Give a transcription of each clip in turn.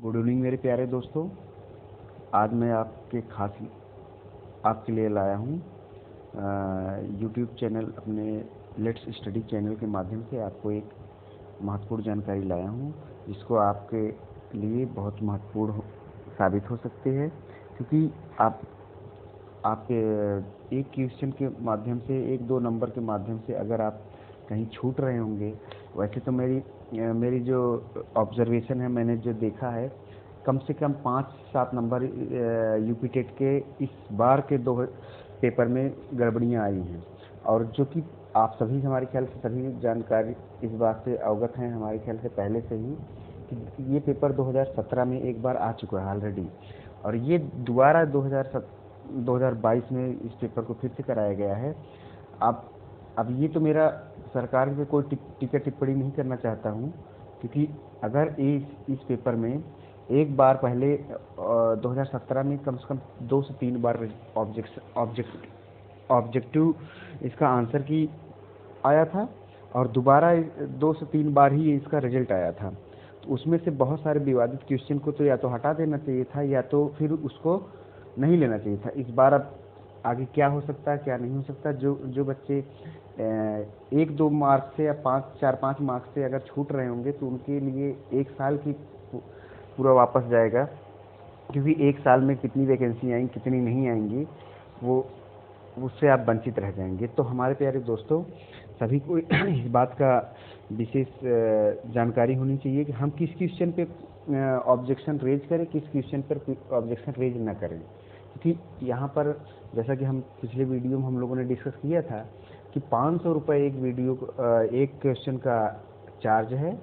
Good evening मेरे प्यारे दोस्तों। आज मैं आपके लिए लाया हूँ यूट्यूब चैनल अपने लेट्स स्टडी चैनल के माध्यम से आपको एक महत्वपूर्ण जानकारी लाया हूँ, जिसको आपके लिए बहुत महत्वपूर्ण साबित हो सकती है। क्योंकि आपके एक क्वेश्चन के माध्यम से, एक दो नंबर के माध्यम से अगर आप कहीं छूट रहे होंगे, वैसे तो मेरी जो ऑब्जर्वेशन है, मैंने जो देखा है, कम से कम 5-7 नंबर यूपी टेट के इस बार के 2 पेपर में गड़बड़ियाँ आई हैं। और जो कि आप सभी, हमारे ख्याल से सभी जानकारी इस बात से अवगत हैं, हमारे ख्याल से पहले से ही, कि ये पेपर 2017 में एक बार आ चुका है ऑलरेडी, और ये दोबारा 2022 में इस पेपर को फिर से कराया गया है। अब ये तो मेरा सरकार पे कोई टीका टिप्पणी नहीं करना चाहता हूँ, क्योंकि अगर इस पेपर में एक बार पहले 2017 में कम से कम 2 से 3 बार ऑब्जेक्टिव इसका आंसर की आया था, और दोबारा 2 से 3 बार ही इसका रिजल्ट आया था। तो उसमें से बहुत सारे विवादित क्वेश्चन को तो या तो हटा देना चाहिए था, या तो फिर उसको नहीं लेना चाहिए था। इस बार अब आगे क्या हो सकता है, क्या नहीं हो सकता, जो बच्चे 1-2 मार्क्स से या 4-5 मार्क्स से अगर छूट रहे होंगे, तो उनके लिए 1 साल की पूरा वापस जाएगा। क्योंकि 1 साल में कितनी वैकेंसी आएंगी, कितनी नहीं आएंगी, वो उससे आप वंचित रह जाएंगे। तो हमारे प्यारे दोस्तों, सभी को इस बात का विशेष जानकारी होनी चाहिए कि हम किस क्वेश्चन पे ऑब्जेक्शन रेज करें, किस क्वेश्चन पर ऑब्जेक्शन रेज ना करें। क्योंकि यहाँ पर, जैसा कि हम पिछले वीडियो में हम लोगों ने डिस्कस किया था, कि 500 रुपये एक क्वेश्चन का चार्ज है।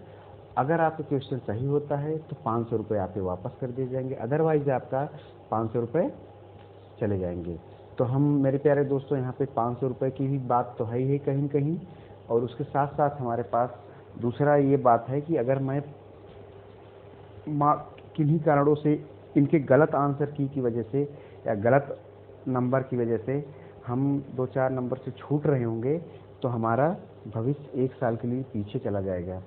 अगर आपका क्वेश्चन सही होता है तो 500 रुपये आपके वापस कर दिए जाएंगे, अदरवाइज आपका 500 रुपये चले जाएंगे। तो हम, मेरे प्यारे दोस्तों, यहाँ पे 500 रुपये की भी बात तो है ही कहीं न कहीं, और उसके साथ साथ हमारे पास दूसरा ये बात है कि अगर मैं किन्हीं कारणों से, इनके गलत आंसर की वजह से या गलत नंबर की वजह से हम 2-4 नंबर से छूट रहे होंगे, तो हमारा भविष्य 1 साल के लिए पीछे चला जाएगा।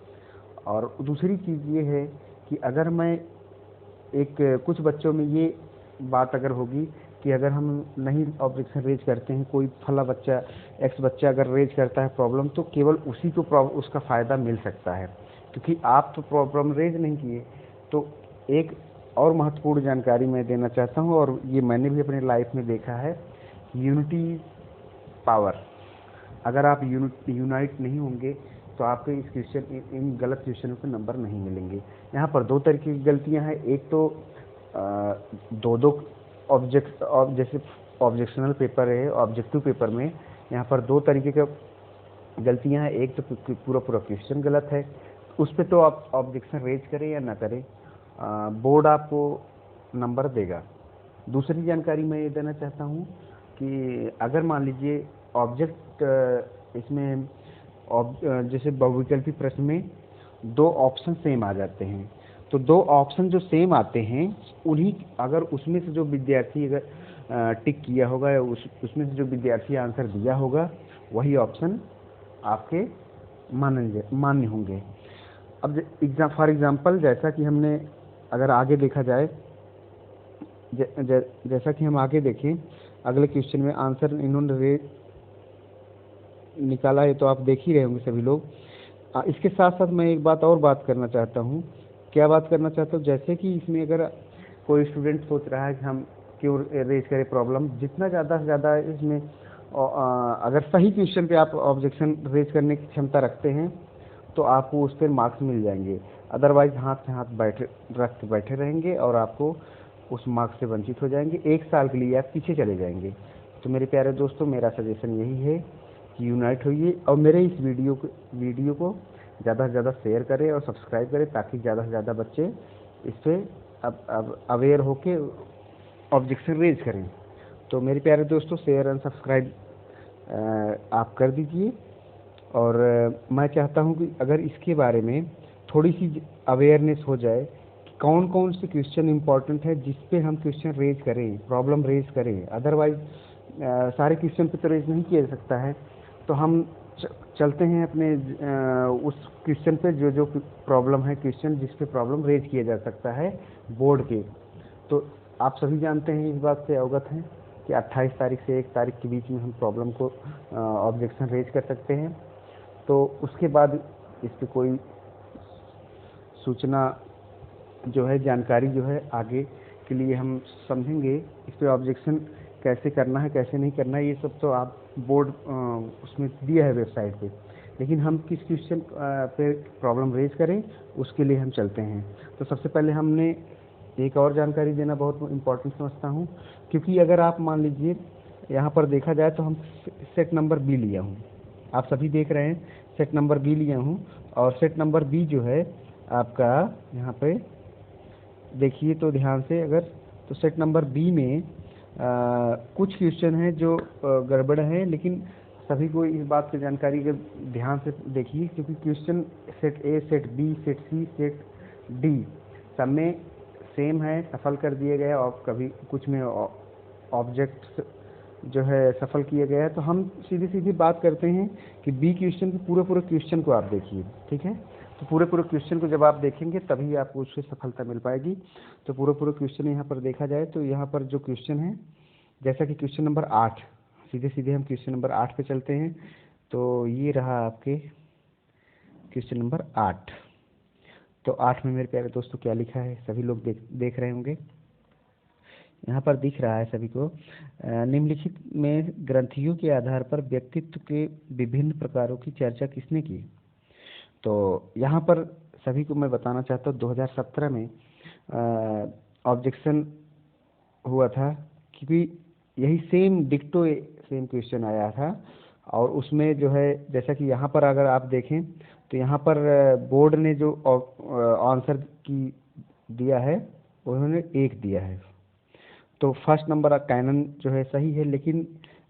और दूसरी चीज़ ये है कि अगर मैं कुछ बच्चों में ये बात अगर होगी कि अगर हम नहीं ऑब्जेक्शन रेज करते हैं, कोई फला बच्चा, एक्स बच्चा अगर रेज करता है प्रॉब्लम, तो केवल उसी को उसका फ़ायदा मिल सकता है, क्योंकि आप तो प्रॉब्लम रेज नहीं किए। तो एक और महत्वपूर्ण जानकारी मैं देना चाहता हूँ, और ये मैंने भी अपने लाइफ में देखा है, यूनिटी पावर। अगर आप यूनाइट नहीं होंगे, तो आपके इन गलत क्वेश्चनों के नंबर नहीं मिलेंगे। यहाँ पर 2 तरह की गलतियाँ हैं। एक तो 2-2 जैसे ऑब्जेक्शनल पेपर है, ऑब्जेक्टिव पेपर में यहाँ पर 2 तरीके का गलतियाँ हैं। एक तो पूरा क्वेश्चन गलत है, उस पर तो आप ऑब्जेक्शन रेज करें या ना करें, बोर्ड आपको नंबर देगा। दूसरी जानकारी मैं ये देना चाहता हूँ कि अगर मान लीजिए ऑब्जेक्ट इसमें जैसे बहुविकल्पी प्रश्न में 2 ऑप्शन सेम आ जाते हैं, तो 2 ऑप्शन जो सेम आते हैं, उन्हीं, अगर उसमें से जो विद्यार्थी अगर टिक किया होगा, या उसमें से जो विद्यार्थी आंसर दिया होगा, वही ऑप्शन आपके मान्य होंगे। अब फॉर एग्जांपल, जैसा कि हमने अगर आगे देखा जाए, जैसा कि हम आगे देखें, अगले क्वेश्चन में आंसर इन्होंने निकाला है, तो आप देख ही रहे होंगे सभी लोग। इसके साथ साथ मैं एक बात और बात करना चाहता हूँ। क्या बात करना चाहता हूँ? जैसे कि इसमें अगर कोई स्टूडेंट सोच रहा है कि हम क्यों रेज करें प्रॉब्लम, जितना ज़्यादा से ज़्यादा इसमें अगर सही क्वेश्चन पे आप ऑब्जेक्शन रेज करने की क्षमता रखते हैं, तो आपको उस पर मार्क्स मिल जाएंगे। अदरवाइज हाथ से हाथ बैठे रहेंगे, और आपको उस मार्क्स से वंचित हो जाएंगे। 1 साल के लिए आप पीछे चले जाएंगे। तो मेरे प्यारे दोस्तों, मेरा सजेशन यही है कि यूनाइट होइए, और मेरे इस वीडियो को ज़्यादा से ज़्यादा शेयर करें और सब्सक्राइब करें, ताकि ज़्यादा से ज़्यादा बच्चे इस पर अब अवेयर होके ऑब्जेक्शन रेज करें। तो मेरे प्यारे दोस्तों, शेयर एंड सब्सक्राइब आप कर दीजिए। और मैं चाहता हूं कि अगर इसके बारे में थोड़ी सी अवेयरनेस हो जाए कि कौन कौन से क्वेश्चन इम्पोर्टेंट है, जिस पे हम क्वेश्चन रेज करें, प्रॉब्लम रेज करें। अदरवाइज सारे क्वेश्चन पे तो रेज नहीं किया जा सकता है। तो हम चलते हैं अपने उस क्वेश्चन पे जो जो प्रॉब्लम है, क्वेश्चन जिस पे प्रॉब्लम रेज किया जा सकता है बोर्ड के। तो आप सभी जानते हैं, इस बात से अवगत हैं कि 28 तारीख से 1 तारीख के बीच में हम प्रॉब्लम को ऑब्जेक्शन रेज कर सकते हैं। तो उसके बाद इस पर कोई सूचना जो है, जानकारी जो है आगे के लिए हम समझेंगे। इस पर ऑब्जेक्शन कैसे करना है, कैसे नहीं करना है, ये सब तो आप बोर्ड उसमें दिया है वेबसाइट पे। लेकिन हम किस क्वेश्चन पे प्रॉब्लम रेज करें, उसके लिए हम चलते हैं। तो सबसे पहले हमने एक और जानकारी देना बहुत इम्पोर्टेंट समझता हूँ, क्योंकि अगर आप मान लीजिए यहाँ पर देखा जाए तो हम सेट नंबर बी लिया हूँ, आप सभी देख रहे हैं सेट नंबर बी लिया हूँ। और सेट नंबर बी जो है आपका, यहाँ पे देखिए तो ध्यान से, अगर तो सेट नंबर बी में कुछ क्वेश्चन है जो गड़बड़ है, लेकिन सभी को इस बात की जानकारी अगर ध्यान से देखिए, क्योंकि question set A, set B, set C, set D सब में सेम है, सफल कर दिए गए, और कभी कुछ में ऑब्जेक्ट जो है सफल किया गया है। तो हम सीधी सीधी बात करते हैं कि बी क्वेश्चन के पूरे पूरे क्वेश्चन को आप देखिए, ठीक है। तो पूरे पूरे क्वेश्चन को जब आप देखेंगे तभी आपको उससे सफलता मिल पाएगी। तो पूरे पूरे क्वेश्चन यहाँ पर देखा जाए तो यहाँ पर जो क्वेश्चन है, जैसा कि क्वेश्चन नंबर 8, सीधे सीधे हम क्वेश्चन नंबर 8 पे चलते हैं। तो ये रहा आपके क्वेश्चन नंबर 8। तो 8 में मेरे प्यारे दोस्तों क्या लिखा है, सभी लोग देख रहे होंगे, यहाँ पर दिख रहा है सभी को। निम्नलिखित में ग्रंथियों के आधार पर व्यक्तित्व के विभिन्न प्रकारों की चर्चा किसने की। तो यहाँ पर सभी को मैं बताना चाहता हूँ 2017 में ऑब्जेक्शन हुआ था, क्योंकि यही सेम डिक्टो सेम क्वेश्चन आया था। और उसमें जो है, जैसा कि यहाँ पर अगर आप देखें तो यहाँ पर बोर्ड ने जो आंसर की दिया है उन्होंने 1 दिया है। तो फर्स्ट नंबर कैनन जो है सही है, लेकिन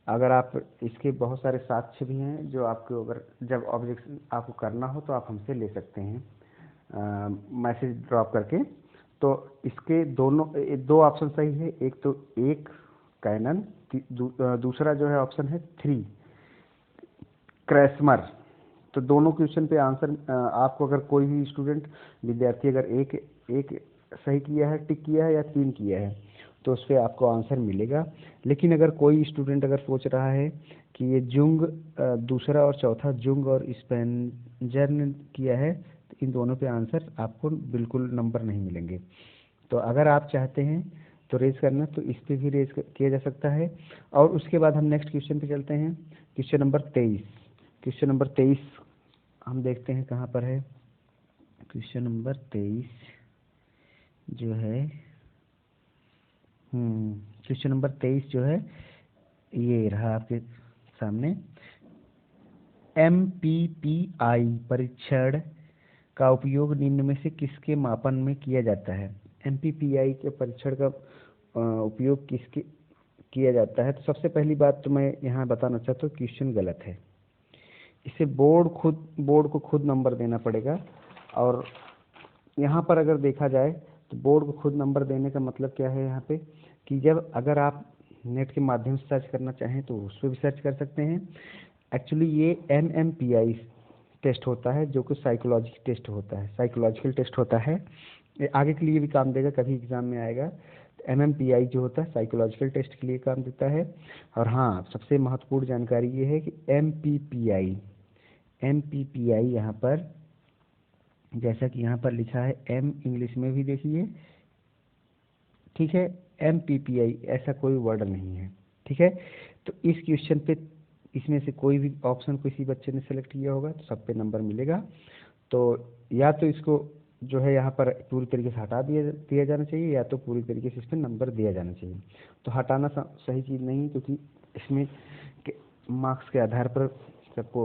अगर आप इसके बहुत सारे साक्ष्य भी हैं जो आपको, अगर जब ऑब्जेक्शन आपको करना हो तो आप हमसे ले सकते हैं मैसेज ड्रॉप करके। तो इसके दोनों 2 ऑप्शन सही है, एक तो 1 कैनन, दूसरा जो है ऑप्शन है 3 क्रैस्मर। तो दोनों क्वेश्चन पे आंसर आपको, अगर कोई भी स्टूडेंट विद्यार्थी अगर एक सही किया है, टिक किया है, या 3 किया है, तो उस पर आपको आंसर मिलेगा। लेकिन अगर कोई स्टूडेंट अगर सोच रहा है कि ये जुंग दूसरा और चौथा जुंग और स्पेंजर ने किया है, तो इन दोनों पे आंसर आपको बिल्कुल नंबर नहीं मिलेंगे। तो अगर आप चाहते हैं तो रेज करना, तो इस पे भी रेज किया जा सकता है। और उसके बाद हम नेक्स्ट क्वेश्चन पे चलते हैं, क्वेश्चन नंबर 23। क्वेश्चन नंबर 23 हम देखते हैं कहाँ पर है। क्वेश्चन नंबर 23 जो है, क्वेश्चन नंबर 23 जो है ये रहा आपके सामने। MPPI परीक्षण का उपयोग निम्न में से किसके मापन में किया जाता है। MPPI के परीक्षण का उपयोग किसके किया जाता है। तो सबसे पहली बात तो मैं यहाँ बताना चाहता हूँ, क्वेश्चन गलत है। इसे बोर्ड को खुद नंबर देना पड़ेगा। और यहाँ पर अगर देखा जाए तो बोर्ड को खुद नंबर देने का मतलब क्या है यहाँ पे, कि जब अगर आप नेट के माध्यम से सर्च करना चाहें तो उस पर भी सर्च कर सकते हैं। एक्चुअली ये MMPI टेस्ट होता है, जो कि साइकोलॉजिकल टेस्ट होता है। ये आगे के लिए भी काम देगा, कभी एग्जाम में आएगा। तो MMPI जो होता है साइकोलॉजिकल टेस्ट के लिए काम देता है। और हाँ, सबसे महत्वपूर्ण जानकारी ये है कि MPPI यहाँ पर, जैसा कि यहाँ पर लिखा है, M इंग्लिश में भी देखिए, ठीक है। MPPI ऐसा कोई वर्ड नहीं है, ठीक है। तो इस क्वेश्चन पे इसमें से कोई भी ऑप्शन किसी बच्चे ने सेलेक्ट किया होगा तो सब पे नंबर मिलेगा। तो या तो इसको जो है यहाँ पर पूरी तरीके से हटा दिया जाना चाहिए, या तो पूरी तरीके से इस पर नंबर दिया जाना चाहिए। तो हटाना सही चीज़ नहीं, क्योंकि इसमें मार्क्स के आधार पर सबको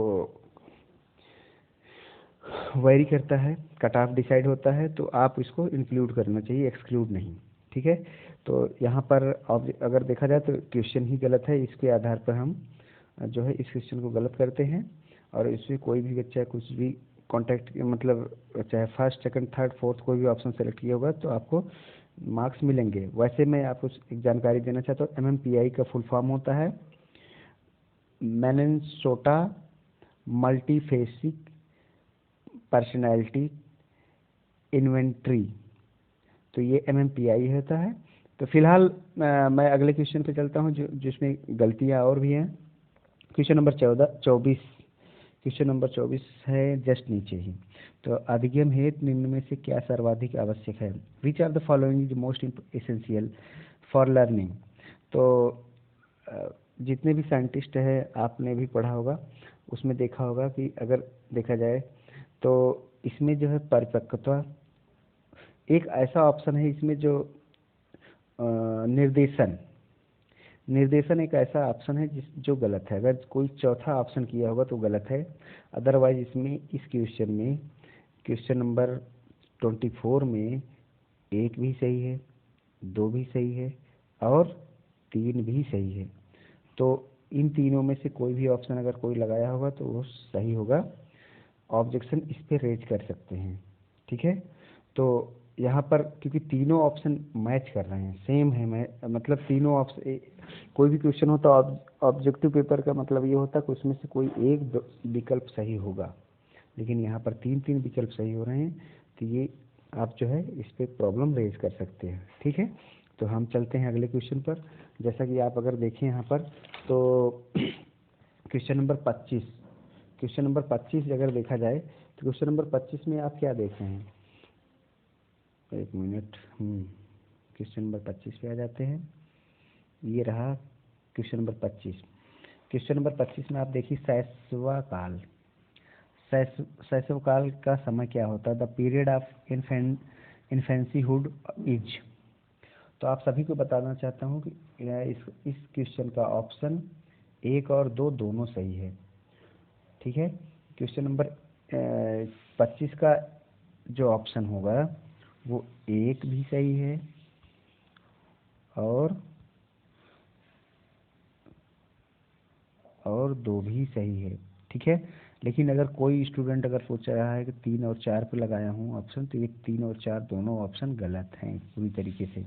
वेरी करता है, कट ऑफ डिसाइड होता है। तो आप इसको इंक्लूड करना चाहिए, एक्सक्लूड नहीं, ठीक है। तो यहाँ पर अगर देखा जाए तो क्वेश्चन ही गलत है, इसके आधार पर हम जो है इस क्वेश्चन को गलत करते हैं। और इसमें कोई भी बच्चा कुछ भी कॉन्टैक्ट, मतलब चाहे फर्स्ट, सेकंड, थर्ड, फोर्थ कोई भी ऑप्शन सेलेक्ट किया होगा तो आपको मार्क्स मिलेंगे। वैसे मैं आपको एक जानकारी देना चाहता हूँ, MMPI का फुल फॉर्म होता है मिनेसोटा मल्टीफेसिक पर्सनैलिटी इन्वेंट्री, तो ये MMPI होता है। तो फिलहाल मैं अगले क्वेश्चन पे चलता हूँ जो जिसमें गलतियाँ और भी हैं। क्वेश्चन नंबर 24 क्वेश्चन नंबर 24 है जस्ट नीचे ही। तो अधिगम हेतु निम्न में से क्या सर्वाधिक आवश्यक है? Which are the following is most essential for learning. तो जितने भी साइंटिस्ट है आपने भी पढ़ा होगा, उसमें देखा होगा कि अगर देखा जाए तो इसमें जो है परिपक्वता एक ऐसा ऑप्शन है इसमें जो निर्देशन निर्देशन एक ऐसा ऑप्शन है जो गलत है। अगर कोई चौथा ऑप्शन किया होगा तो गलत है। अदरवाइज इसमें इस क्वेश्चन में क्वेश्चन नंबर 24 में 1 भी सही है, 2 भी सही है और 3 भी सही है। तो इन तीनों में से कोई भी ऑप्शन अगर कोई लगाया होगा तो वो सही होगा। ऑब्जेक्शन इस पे रेज कर सकते हैं, ठीक है। तो यहाँ पर क्योंकि तीनों ऑप्शन मैच कर रहे हैं, सेम है, मैं मतलब तीनों ऑप्शन, कोई भी क्वेश्चन होता है ऑब्जेक्टिव पेपर का मतलब ये होता है कि उसमें से कोई एक विकल्प सही होगा, लेकिन यहाँ पर 3 विकल्प सही हो रहे हैं। तो ये आप जो है इस पर प्रॉब्लम रेज कर सकते हैं, ठीक है। तो हम चलते हैं अगले क्वेश्चन पर। जैसा कि आप अगर देखें यहाँ पर तो क्वेश्चन नंबर 25 अगर देखा जाए तो क्वेश्चन नंबर 25 में आप क्या देख रहे हैं? एक मिनट, क्वेश्चन नंबर 25 पे आ जाते हैं। ये रहा क्वेश्चन नंबर 25। क्वेश्चन नंबर 25 में आप देखिए शैशवकाल। शैशवकाल का समय क्या होता है? The period of इन्फेंसीहुड is. तो आप सभी को बताना चाहता हूँ कि इस क्वेश्चन का ऑप्शन 1 और 2 दोनों सही है, ठीक है। क्वेश्चन नंबर 25 का जो ऑप्शन होगा वो 1 भी सही है और 2 भी सही है, ठीक है। लेकिन अगर कोई स्टूडेंट अगर सोच रहा है कि 3 और 4 पे लगाया हूँ ऑप्शन, तो ये 3 और 4 दोनों ऑप्शन गलत हैं पूरी तरीके से,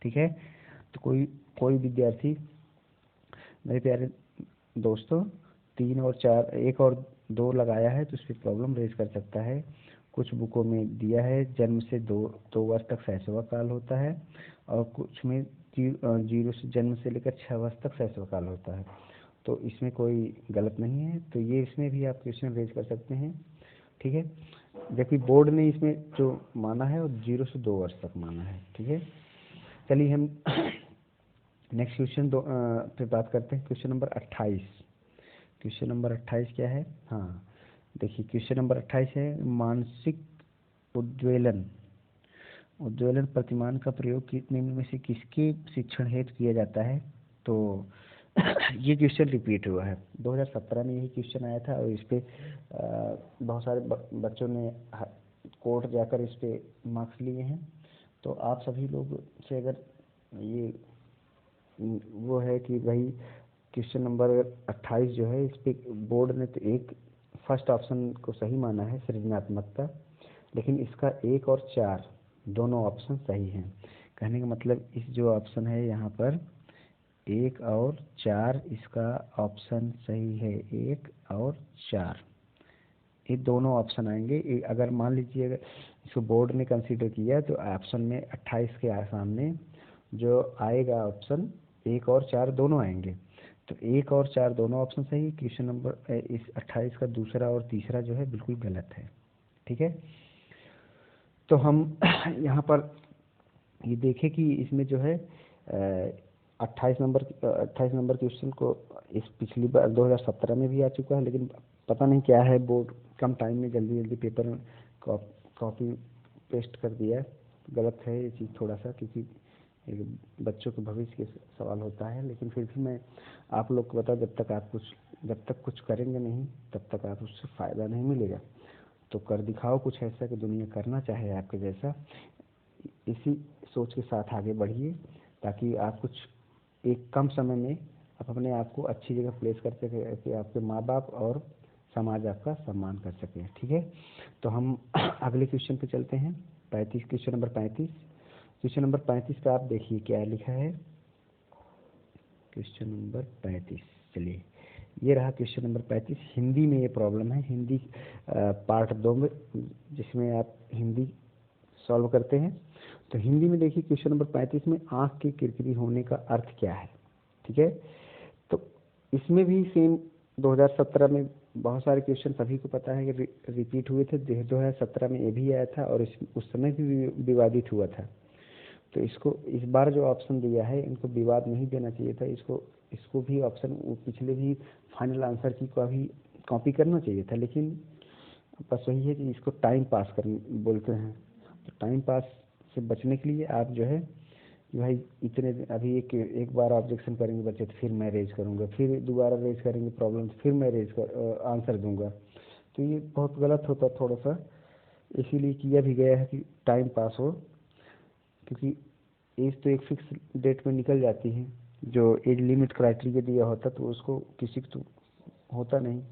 ठीक है। तो कोई विद्यार्थी मेरे प्यारे दोस्तों 3 और 4, 1 और 2 लगाया है तो उस पर प्रॉब्लम रेज कर सकता है। कुछ बुकों में दिया है जन्म से 2 वर्ष तक शैशवकाल होता है और कुछ में 0 से जन्म से लेकर 6 वर्ष तक शैशवकाल होता है। तो इसमें कोई गलत नहीं है, तो ये इसमें भी आप क्वेश्चन रेज कर सकते हैं, ठीक है। जबकि बोर्ड ने इसमें जो माना है वो 0 से 2 वर्ष तक माना है, ठीक है। चलिए हम नेक्स्ट क्वेश्चन पे बात करते हैं। Question number 28। क्वेश्चन नंबर 28 क्या है? हाँ देखिए, क्वेश्चन नंबर 28 है मानसिक उद्वेलन प्रतिमान का प्रयोग निम्न में से किसके शिक्षण हेतु किया जाता है? तो ये क्वेश्चन रिपीट हुआ है, 2017 में यही क्वेश्चन आया था और इस पे बहुत सारे बच्चों ने कोर्ट जाकर इस पे मार्क्स लिए हैं। तो आप सभी लोग से अगर ये वो है कि भाई क्वेश्चन नंबर 28 जो है इस पे बोर्ड ने तो एक फर्स्ट ऑप्शन को सही माना है सृजनात्मकता, लेकिन इसका 1 और 4 दोनों ऑप्शन सही हैं। कहने का मतलब इस जो ऑप्शन है यहाँ पर 1 और 4 इसका ऑप्शन सही है। 1 और 4 ये दोनों ऑप्शन आएंगे। अगर मान लीजिए अगर इसको बोर्ड ने कंसीडर किया तो ऑप्शन में 28 के सामने जो आएगा ऑप्शन 1 और 4 दोनों आएंगे। तो 1 और 4 दोनों ऑप्शन सही। क्वेश्चन नंबर इस 28 का दूसरा और तीसरा जो है बिल्कुल गलत है, ठीक है। तो हम यहाँ पर ये देखें कि इसमें जो है 28 नंबर क्वेश्चन को इस पिछली बार 2017 में भी आ चुका है, लेकिन पता नहीं क्या है बोर्ड कम टाइम में जल्दी पेपर में कॉपी पेस्ट कर दिया। गलत है ये चीज़ थोड़ा सा, क्योंकि बच्चों के भविष्य के सवाल होता है। लेकिन फिर भी मैं आप लोग को बता, जब तक कुछ करेंगे नहीं तब तक आप उससे फ़ायदा नहीं मिलेगा। तो कर दिखाओ कुछ ऐसा कि दुनिया करना चाहे आपके जैसा। इसी सोच के साथ आगे बढ़िए ताकि आप कुछ एक कम समय में आप अपने आप को अच्छी जगह प्लेस कर सके कि आपके माँ बाप और समाज आपका सम्मान कर सके, ठीक है। तो हम अगले क्वेश्चन पे चलते हैं। क्वेश्चन नंबर 35 पे आप देखिए क्या लिखा है। क्वेश्चन नंबर 35, चलिए ये रहा क्वेश्चन नंबर 35। हिंदी में ये प्रॉब्लम है, हिंदी पार्ट 2 में, जिसमें आप हिंदी सॉल्व करते हैं। तो हिंदी में देखिए क्वेश्चन नंबर 35 में आँख की किरकिरी होने का अर्थ क्या है, ठीक है। तो इसमें भी सेम 2017 में बहुत सारे क्वेश्चन सभी को पता है कि रिपीट हुए थे। 2017 में ये भी आया था और उस समय भी विवादित हुआ था। तो इसको इस बार जो ऑप्शन दिया है, इनको विवाद नहीं देना चाहिए था। इसको भी ऑप्शन पिछले भी फाइनल आंसर की को भी कॉपी करना चाहिए था, लेकिन बस वही है कि इसको टाइम पास कर बोलते हैं। तो टाइम पास से बचने के लिए आप जो है कि भाई इतने अभी एक बार ऑब्जेक्शन करेंगे बच्चे तो फिर मैं रेज करूँगा, फिर दोबारा रेज करेंगे प्रॉब्लम तो फिर मैं आंसर दूंगा। तो ये बहुत गलत होता थोड़ा सा, इसीलिए किया भी गया है कि टाइम पास हो। क्योंकि एज तो एक फिक्स डेट में निकल जाती है, जो एज लिमिट क्राइटेरिया दिया होता तो उसको किसी को तो होता नहीं।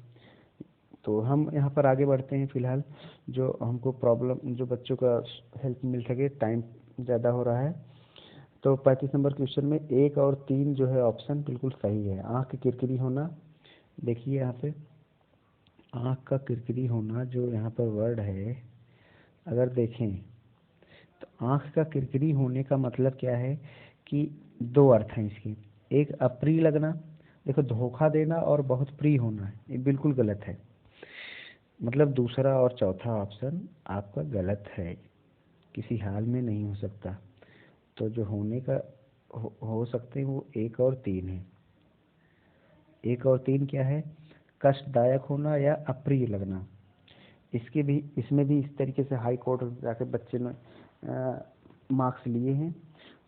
तो हम यहाँ पर आगे बढ़ते हैं। फिलहाल जो हमको प्रॉब्लम, जो बच्चों का हेल्प मिल सके, टाइम ज़्यादा हो रहा है। तो 35 नंबर क्वेश्चन में 1 और 3 जो है ऑप्शन बिल्कुल सही है। आँख की किरकिरी होना, देखिए यहाँ पे आँख का किरकिरी होना जो यहाँ पर वर्ड है, अगर देखें तो आँख का किरकिरी होने का मतलब क्या है कि दो अर्थ हैं इसके। एक अप्रिय लगना, देखो धोखा देना और बहुत प्रिय होना, ये बिल्कुल गलत है। मतलब दूसरा और चौथा ऑप्शन आपका गलत है, किसी हाल में नहीं हो सकता। तो जो होने का हो सकते हैं वो 1 और 3 है। 1 और 3 क्या है? कष्टदायक होना या अप्रिय लगना। इसमें भी इस तरीके से हाई कोर्ट जाके बच्चे ने मार्क्स लिए हैं।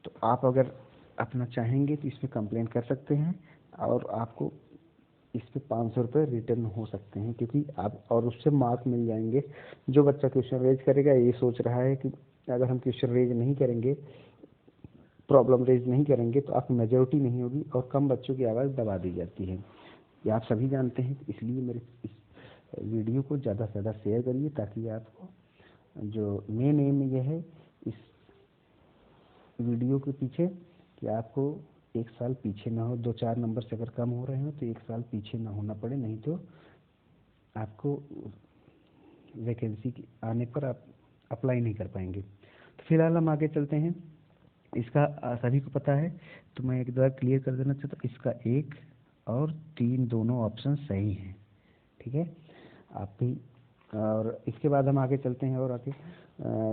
तो आप अगर अपना चाहेंगे तो इस पर कंप्लेन कर सकते हैं और आपको इस पे 500 रुपये रिटर्न हो सकते हैं, क्योंकि आप और उससे मार्क मिल जाएंगे। जो बच्चा क्वेश्चन रेज करेगा ये सोच रहा है कि अगर हम क्वेश्चन रेज नहीं करेंगे, प्रॉब्लम रेज नहीं करेंगे तो आप मेजोरिटी नहीं होगी और कम बच्चों की आवाज़ दबा दी जाती है। ये आप सभी जानते हैं। इसलिए मेरे इस वीडियो को ज़्यादा से ज़्यादा शेयर करिए, ताकि आपको, जो मेन एम ये है इस वीडियो के पीछे, कि आपको 1 साल पीछे ना हो। 2-4 नंबर से अगर कम हो रहे हो तो 1 साल पीछे ना होना पड़े, नहीं तो आपको वैकेंसी आने पर आप अप्लाई नहीं कर पाएंगे। तो फिलहाल हम आगे चलते हैं। इसका सभी को पता है, तो मैं एक बार क्लियर कर देना चाहता हूँ, इसका 1 और 3 दोनों ऑप्शन सही हैं, ठीक है। आप भी, और इसके बाद हम आगे चलते हैं और आगे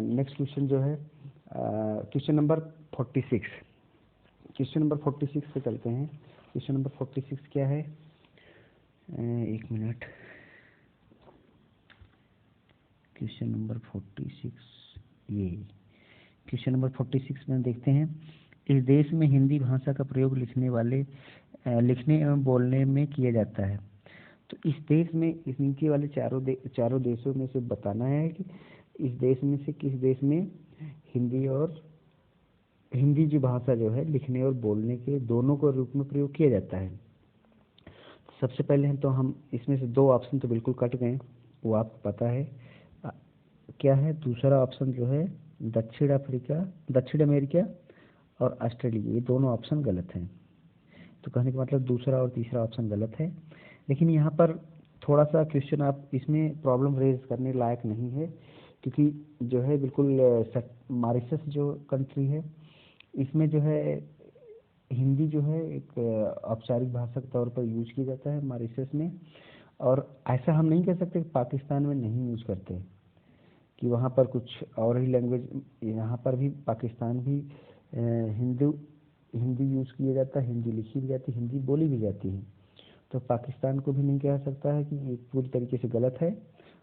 नेक्स्ट क्वेश्चन जो है क्वेश्चन नंबर 46। क्वेश्चन नंबर 46 पे चलते हैं। क्वेश्चन नंबर 46 क्या है? एक मिनट। क्वेश्चन नंबर 46, ये क्वेश्चन नंबर 46 में देखते हैं, इस देश में हिंदी भाषा का प्रयोग लिखने एवं बोलने में किया जाता है। तो इस देश में, इस नीचे वाले चारों देशों में से बताना है कि इस देश में से किस देश में हिंदी जो भाषा जो है लिखने और बोलने के दोनों को रूप में प्रयोग किया जाता है। सबसे पहले हम इसमें से 2 ऑप्शन तो बिल्कुल कट गए, वो आपको पता है। क्या है दूसरा ऑप्शन जो है? दक्षिण अमेरिका और ऑस्ट्रेलिया, ये दोनों ऑप्शन गलत हैं। तो कहने का मतलब दूसरा और तीसरा ऑप्शन गलत है। लेकिन यहाँ पर थोड़ा सा क्वेश्चन आप इसमें प्रॉब्लम रेज करने लायक नहीं है, क्योंकि जो है बिल्कुल मॉरिशस जो कंट्री है, इसमें जो है हिंदी जो है एक औपचारिक भाषा के तौर पर यूज किया जाता है मॉरिशस में। और ऐसा हम नहीं कह सकते कि पाकिस्तान में नहीं यूज करते, कि वहाँ पर कुछ और ही लैंग्वेज, यहाँ पर भी पाकिस्तान भी हिंदी यूज़ किया जाता है, हिंदी लिखी भी जाती है, हिंदी बोली भी जाती है। तो पाकिस्तान को भी नहीं कह सकता है कि ये पूरी तरीके से गलत है।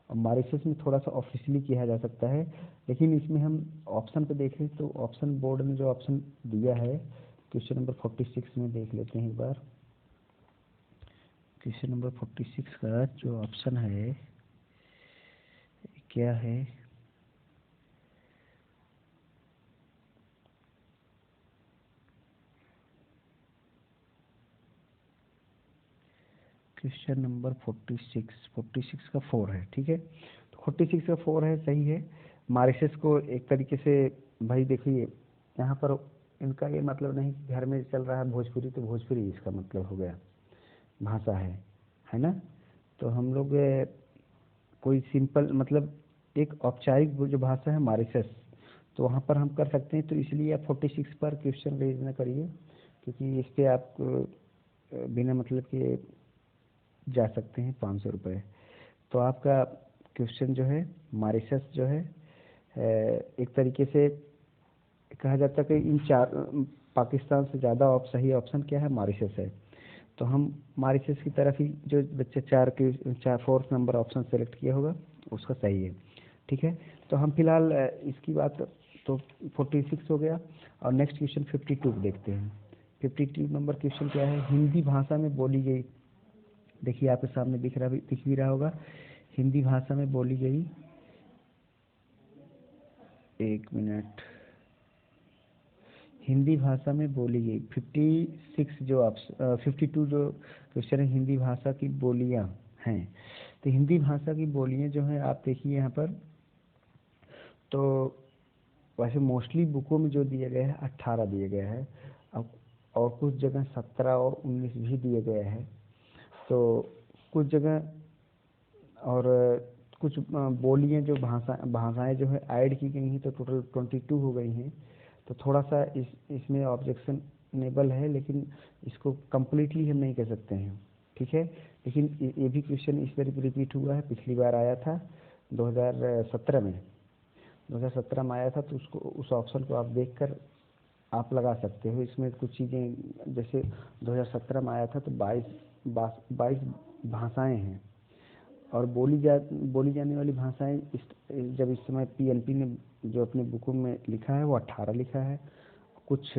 और मॉरिशस में थोड़ा सा ऑफिशियली किया जा सकता है। लेकिन इसमें हम ऑप्शन पे देखें तो ऑप्शन बोर्ड ने जो ऑप्शन दिया है क्वेश्चन नंबर 46 में, देख लेते हैं एक बार। क्वेश्चन नंबर 46 का जो ऑप्शन है क्या है? क्वेश्चन नंबर 46 का 4 है, ठीक है। तो 46 का 4 है, सही है। मॉरिशस को एक तरीके से, भाई देखिए यहाँ पर इनका ये मतलब नहीं कि घर में चल रहा है भोजपुरी तो भोजपुरी इसका मतलब हो गया भाषा है। है ना। तो हम लोग कोई सिंपल मतलब एक औपचारिक जो भाषा है मॉरिशस, तो वहाँ पर हम कर सकते हैं। तो इसलिए आप 46 पर क्वेश्चन रेज ना करिए, क्योंकि इस पर आप बिना मतलब के जा सकते हैं 500 रुपये। तो आपका क्वेश्चन जो है मॉरिशस जो है एक तरीके से कहा जाता है कि इन चार पाकिस्तान से ज़्यादा सही ऑप्शन क्या है, मॉरिशस है। तो हम मॉरिशस की तरफ ही जो बच्चे चार फोर्थ नंबर ऑप्शन सेलेक्ट किया होगा उसका सही है। ठीक है, तो हम फिलहाल इसकी बात तो 46 हो गया। और नेक्स्ट क्वेश्चन 52 देखते हैं। 52 नंबर क्वेश्चन क्या है, हिंदी भाषा में बोली गई, देखिए आपके सामने दिख भी रहा होगा, हिंदी भाषा में बोली गई, एक मिनट, हिंदी भाषा में बोली गई 56 जो आप 52 जो क्वेश्चन है, हिंदी भाषा की बोलियां हैं। तो हिंदी भाषा की बोलियां जो है आप देखिए यहाँ पर, तो वैसे मोस्टली बुकों में जो दिया गया है 18 दिया गया है, अब और कुछ जगह 17 और 19 भी दिए गए हैं। तो कुछ जगह और कुछ बोलियां जो भाषाएं जो है ऐड की गई हैं, तो टोटल 22 हो गई हैं। तो थोड़ा सा इसमें ऑब्जेक्शनेबल है, लेकिन इसको कम्प्लीटली हम नहीं कह सकते हैं। ठीक है, लेकिन ये भी क्वेश्चन इस बार रिपीट हुआ है, पिछली बार आया था 2017 में, 2017 में आया था। तो उसको उस ऑप्शन को आप देखकर आप लगा सकते हो। इसमें कुछ चीज़ें जैसे 2017 में आया था तो 22 भाषाएं हैं, और बोली जाने वाली भाषाएं जब इस समय पीएनपी ने जो अपने बुकों में लिखा है वो 18 लिखा है। कुछ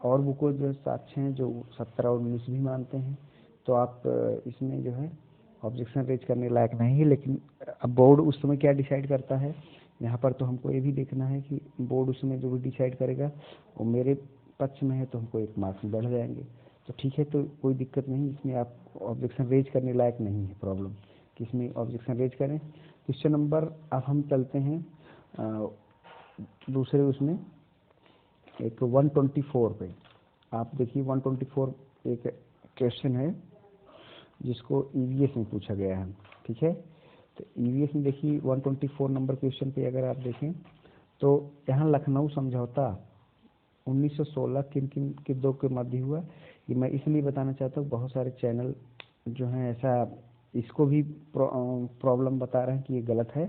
और बुकों जो साक्ष्य हैं जो 17 और 19 भी मानते हैं। तो आप इसमें जो है ऑब्जेक्शन रेज करने लायक नहीं है। लेकिन अब बोर्ड उस समय क्या डिसाइड करता है, यहाँ पर तो हमको ये भी देखना है कि बोर्ड उस समय जो भी डिसाइड करेगा वो मेरे पक्ष में है, तो हमको 1 मार्क्स बढ़ जाएंगे। तो ठीक है, तो कोई दिक्कत नहीं, इसमें आप ऑब्जेक्शन रेज करने लायक नहीं है प्रॉब्लम कि इसमें ऑब्जेक्शन रेज करें। क्वेश्चन नंबर अब हम चलते हैं दूसरे उसमें एक 124 पे। आप देखिए 124 एक क्वेश्चन है जिसको ईवीएस में पूछा गया है। ठीक है, तो ईवीएस में देखिए 124 नंबर क्वेश्चन पे अगर आप देखें तो यहाँ लखनऊ समझौता 1916 किन किन के दो के मध्य हुआ। ये मैं इसलिए बताना चाहता हूँ, बहुत सारे चैनल जो हैं ऐसा इसको भी प्रॉब्लम बता रहे हैं कि ये गलत है,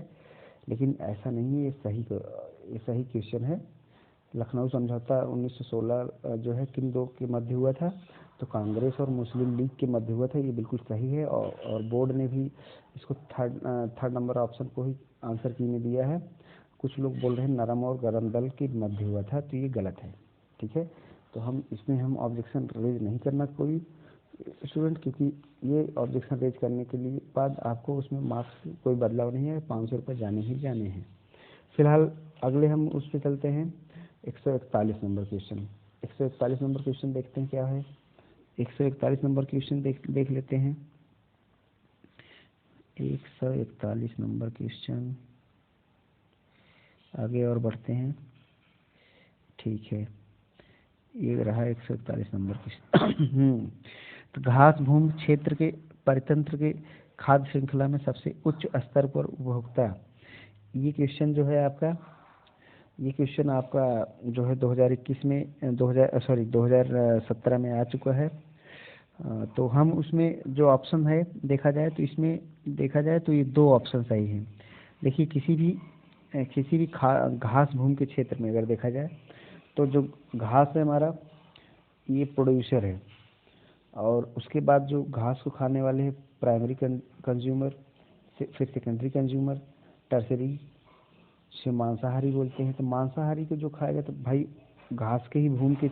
लेकिन ऐसा नहीं है, ये सही क्वेश्चन है। लखनऊ समझौता 1916 जो है किन दो के मध्य हुआ था, तो कांग्रेस और मुस्लिम लीग के मध्य हुआ था, ये बिल्कुल सही है। और बोर्ड ने भी इसको थर्ड नंबर ऑप्शन को ही आंसर की में दिया है। कुछ लोग बोल रहे हैं नरम और गरम दल के मध्य हुआ था, तो ये गलत है। ठीक है, तो हम ऑब्जेक्शन रेज नहीं करना कोई स्टूडेंट, क्योंकि ये ऑब्जेक्शन रेज करने के लिए बाद आपको उसमें मार्क्स कोई बदलाव नहीं है, 500 रुपये जाने ही जाने हैं। फिलहाल अगले हम उस पर चलते हैं 141 नंबर क्वेश्चन। 141 नंबर क्वेश्चन देखते हैं क्या है। 141 नंबर क्वेश्चन देख लेते हैं। 141 नंबर क्वेश्चन, आगे और बढ़ते हैं। ठीक है, ये रहा 141 नंबर क्वेश्चन। तो घास भूमि क्षेत्र के परितंत्र के खाद्य श्रृंखला में सबसे उच्च स्तर पर उपभोक्ता, ये क्वेश्चन जो है 2021 में 2017 में आ चुका है। तो हम उसमें जो ऑप्शन है देखा जाए तो ये 2 ऑप्शन सही हैं। देखिए किसी भी घास भूमि के क्षेत्र में अगर देखा जाए तो जो घास है हमारा ये प्रोड्यूसर है, और उसके बाद जो घास को खाने वाले हैं प्राइमरी कंज्यूमर, फिर सेकेंडरी कंज्यूमर, टर्सरी से मांसाहारी बोलते हैं। तो मांसाहारी को जो खाएगा, तो भाई घास के ही भूमि के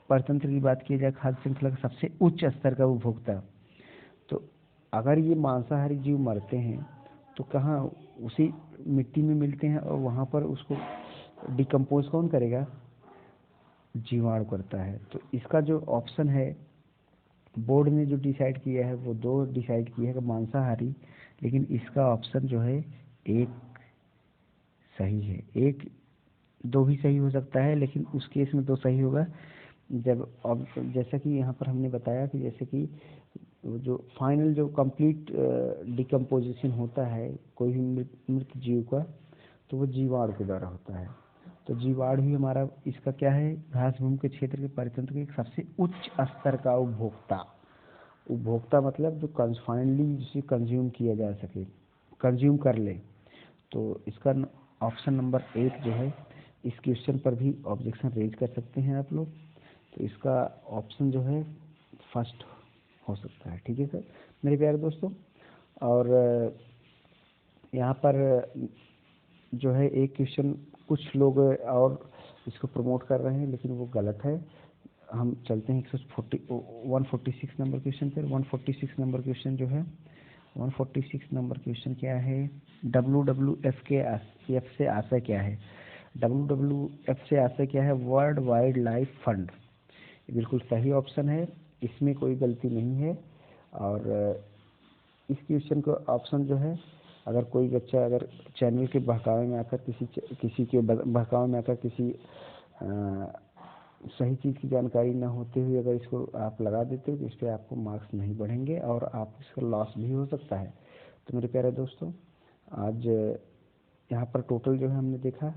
परतंत्र की बात की जाए, खाद्य श्रृंखला का सबसे उच्च स्तर का उपभोक्ता, तो अगर ये मांसाहारी जीव मरते हैं तो कहाँ, उसी मिट्टी में मिलते हैं, और वहाँ पर उसको डिकम्पोज कौन करेगा, जीवाणु करता है। तो इसका जो ऑप्शन है बोर्ड ने जो डिसाइड किया है वो 2 डिसाइड किया है मांसाहारी, लेकिन इसका ऑप्शन जो है 1 सही है। 1 2 भी सही हो सकता है, लेकिन उस केस में 2 सही होगा जब, अब जैसा कि यहाँ पर हमने बताया कि जैसे कि वो जो फाइनल जो कंप्लीट डिकम्पोजिशन होता है कोई भी मृत जीव का, तो वो जीवाणु के द्वारा होता है। तो जीवाणु ही हमारा इसका क्या है, घास भूमि के क्षेत्र के परितंत्र के एक सबसे उच्च स्तर का उपभोक्ता। उपभोक्ता मतलब जो कन्फाइनली जिसे कंज्यूम किया जा सके, कंज्यूम कर ले। तो इसका ऑप्शन नंबर 1 जो है, इस क्वेश्चन पर भी ऑब्जेक्शन रेज कर सकते हैं आप लोग। तो इसका ऑप्शन जो है फर्स्ट हो सकता है। ठीक है सर मेरे प्यारे दोस्तों। और यहाँ पर जो है एक क्वेश्चन कुछ लोग और इसको प्रमोट कर रहे हैं, लेकिन वो गलत है। हम चलते हैं 146 नंबर क्वेश्चन पर। 146 नंबर क्वेश्चन जो है, 146 नंबर क्वेश्चन क्या है, WWF के एफ से आशय क्या है। WWF से आशय क्या है, वर्ल्ड वाइल्ड लाइफ फंड। बिल्कुल सही ऑप्शन है, इसमें कोई गलती नहीं है। और इस क्वेश्चन का ऑप्शन जो है, अगर कोई बच्चा अगर चैनल के बहकावे में आकर किसी के बहकावे में आकर किसी सही चीज़ की जानकारी न होते हुए अगर इसको आप लगा देते हो, तो इस पर आपको मार्क्स नहीं बढ़ेंगे और आप इसका लॉस भी हो सकता है। तो मेरे प्यारे दोस्तों, आज यहाँ पर टोटल जो है हमने देखा,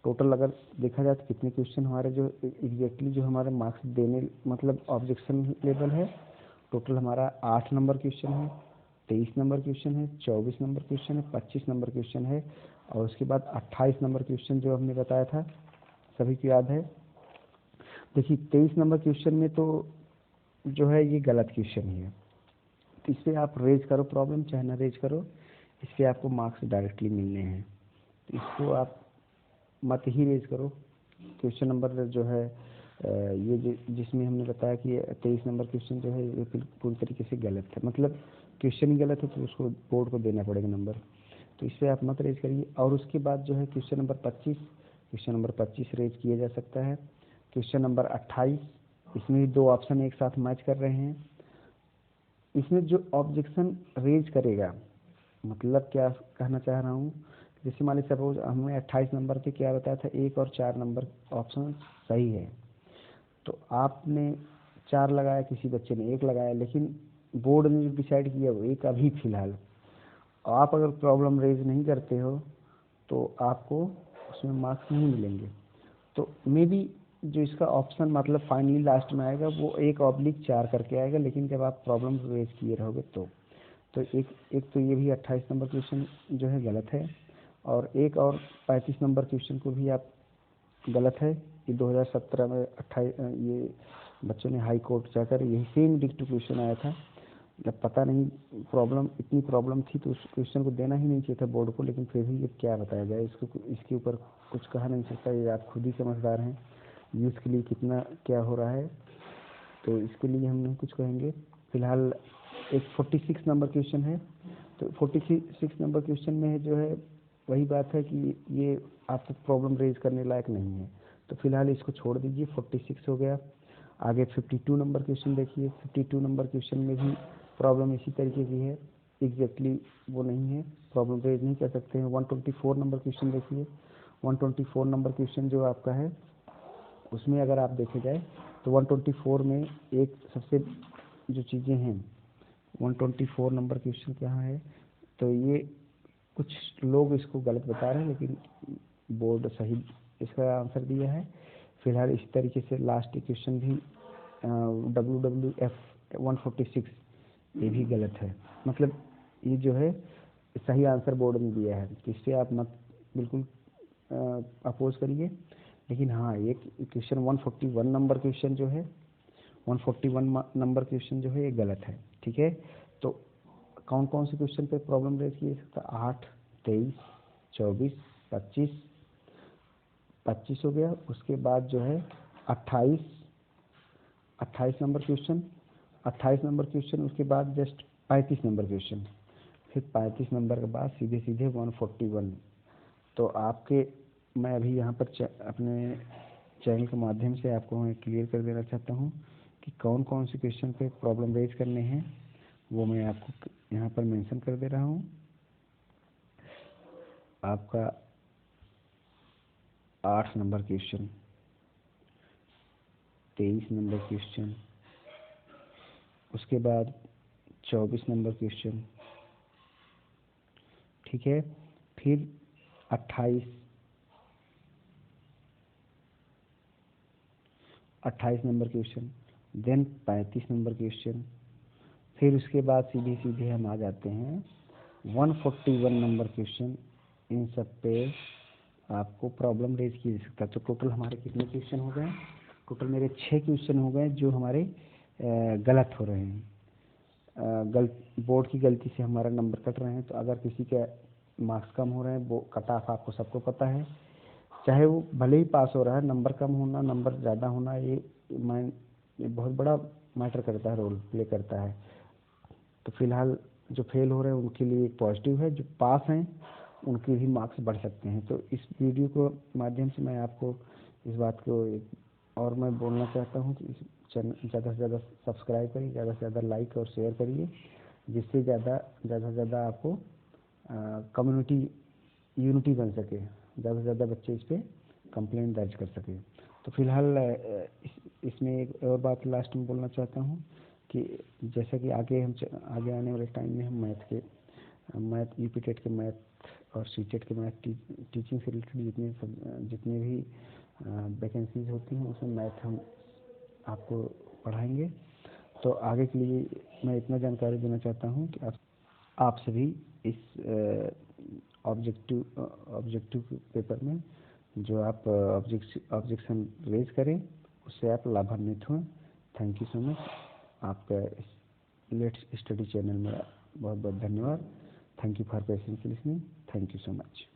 टोटल अगर देखा जाए तो कितने क्वेश्चन हमारे जो एग्जैक्टली जो हमारे मार्क्स देने मतलब ऑब्जेक्शन लेवल है, टोटल हमारा 8 नंबर क्वेश्चन है, 23 नंबर क्वेश्चन है, 24 नंबर क्वेश्चन है, 25 नंबर क्वेश्चन है, और उसके बाद 28 नंबर क्वेश्चन जो हमने बताया था, सभी को याद है। देखिए 23 नंबर क्वेश्चन में तो जो है ये गलत क्वेश्चन ही है, तो इस पर आप रेज करो प्रॉब्लम, चाहे ना रेज करो, इस पर आपको मार्क्स डायरेक्टली मिलने हैं। तो इसको आप मत ही रेज करो। क्वेश्चन नंबर जो है ये जिसमें हमने बताया कि 23 नंबर क्वेश्चन जो है ये पूरी तरीके से गलत है, मतलब क्वेश्चन ही गलत है, तो उसको बोर्ड को देना पड़ेगा नंबर। तो इस पर आप मत रेज करिए। और उसके बाद जो है क्वेश्चन नंबर 25 रेज किया जा सकता है। क्वेश्चन नंबर 28, इसमें भी 2 ऑप्शन एक साथ मैच कर रहे हैं। इसमें जो ऑब्जेक्शन रेज करेगा, मतलब क्या कहना चाह रहा हूँ, जैसे मान लीजिए सपोज हमने 28 नंबर पे क्या बताया था, 1 और 4 नंबर ऑप्शन सही है, तो आपने 4 लगाया, किसी बच्चे ने 1 लगाया, लेकिन बोर्ड ने जो डिसाइड किया वो 1 अभी फिलहाल। आप अगर प्रॉब्लम रेज नहीं करते हो तो आपको उसमें मार्क्स नहीं मिलेंगे। तो मे बी जो इसका ऑप्शन मतलब फाइनली लास्ट में आएगा वो 1/4 करके आएगा, लेकिन जब आप प्रॉब्लम रेज किए रहोगे तो एक तो ये भी 28 नंबर क्वेश्चन जो है गलत है, और एक और 35 नंबर क्वेश्चन को भी आप गलत है। ये 2017 में 28 ये बच्चों ने हाई कोर्ट जाकर यही सेम डिक्ट क्वेश्चन आया था। जब पता नहीं प्रॉब्लम इतनी प्रॉब्लम थी तो उस क्वेश्चन को देना ही नहीं चाहिए था बोर्ड को, लेकिन फिर भी ये क्या बताया जाए, इसके ऊपर कुछ कहा नहीं सकता। ये आप खुद ही समझदार हैं यूथ के लिए कितना क्या हो रहा है, तो इसके लिए हम नहीं कुछ कहेंगे। फिलहाल एक 46 नंबर क्वेश्चन है, तो 46 नंबर क्वेश्चन में जो है वही बात है कि ये आपको प्रॉब्लम रेज करने लायक नहीं है, तो फिलहाल इसको छोड़ दीजिए। 46 हो गया। आगे 52 नंबर क्वेश्चन देखिए। 52 नंबर क्वेश्चन में भी प्रॉब्लम इसी तरीके की है, एग्जैक्टली वो नहीं है, प्रॉब्लम रेज नहीं कर सकते हैं। 124 नंबर क्वेश्चन देखिए। 124 नंबर क्वेश्चन जो आपका है, उसमें अगर आप देखे जाए तो 124 में एक सबसे जो चीज़ें हैं, 124 नंबर क्वेश्चन कहाँ है, तो ये कुछ लोग इसको गलत बता रहे हैं, लेकिन बोर्ड सही इसका आंसर दिया है। फिलहाल इस तरीके से लास्ट क्वेश्चन भी WWF 146 ये भी गलत है, मतलब ये जो है सही आंसर बोर्ड ने दिया है, तो इससे आप मत बिल्कुल अपोज करिए। लेकिन हाँ, एक क्वेश्चन 141 नंबर क्वेश्चन जो है, 141 नंबर क्वेश्चन जो है ये गलत है। ठीक है, तो कौन कौन से क्वेश्चन पे प्रॉब्लम रेज किए सकता, 8, 23, 24, 25 हो गया। उसके बाद जो है 28 नंबर क्वेश्चन, 28 नंबर क्वेश्चन, उसके बाद जस्ट 35 नंबर क्वेश्चन, फिर 35 नंबर के बाद सीधे सीधे 141। तो आपके मैं अभी यहाँ पर अपने चैनल के माध्यम से आपको मैं क्लियर कर देना चाहता हूँ कि कौन कौन से क्वेश्चन पे प्रॉब्लम रेज करने हैं, वो मैं आपको यहाँ पर मेंशन कर दे रहा हूँ। आपका 8 नंबर क्वेश्चन, 23 नंबर क्वेश्चन, उसके बाद 24 नंबर क्वेश्चन, ठीक है। फिर 28 number question, then 35 number question. फिर उसके बाद सीधे सीधे हम आ जाते हैं 141 नंबर क्वेश्चन। इन सब पे आपको प्रॉब्लम रेज किया जा सकता है। तो टोटल हमारे कितने क्वेश्चन हो गए? टोटल मेरे 6 क्वेश्चन हो गए जो हमारे गलत हो रहे हैं। बोर्ड की गलती से हमारा नंबर कट रहे हैं। तो अगर किसी के मार्क्स कम हो रहे हैं, वो कट ऑफ आपको सबको पता है, चाहे वो भले ही पास हो रहा है, नंबर कम होना नंबर ज़्यादा होना ये बहुत बड़ा मैटर करता है, रोल प्ले करता है। तो फिलहाल जो फेल हो रहे हैं उनके लिए एक पॉजिटिव है, जो पास हैं उनके भी मार्क्स बढ़ सकते हैं। तो इस वीडियो को माध्यम से मैं आपको इस बात को और मैं बोलना चाहता हूँ कि इस चैनल ज़्यादा से ज़्यादा सब्सक्राइब करिए, ज़्यादा से ज़्यादा लाइक और शेयर करिए, जिससे ज़्यादा से ज़्यादा आपको कम्युनिटी यूनिटी बन सके, ज़्यादा से ज़्यादा बच्चे इस पर कंप्लेंट दर्ज कर सके। तो फिलहाल इसमें एक और बात लास्ट में बोलना चाहता हूँ कि जैसा कि आगे आने वाले टाइम में हम मैथ यूपी टेट के मैथ और सीटेट के मैथ टीचिंग से रिलेटेड जितने भी वैकेंसीज होती हैं उसमें मैथ हम आपको पढ़ाएंगे। तो आगे के लिए मैं इतना जानकारी देना चाहता हूँ कि आप सभी इस ऑब्जेक्टिव पेपर में जो आप ऑब्जेक्शन रेज करें उससे आप लाभान्वित हों। Thank you so much. आपका इस लेट्स स्टडी चैनल में बहुत बहुत धन्यवाद। Thank you for patiently listening. Thank you so much.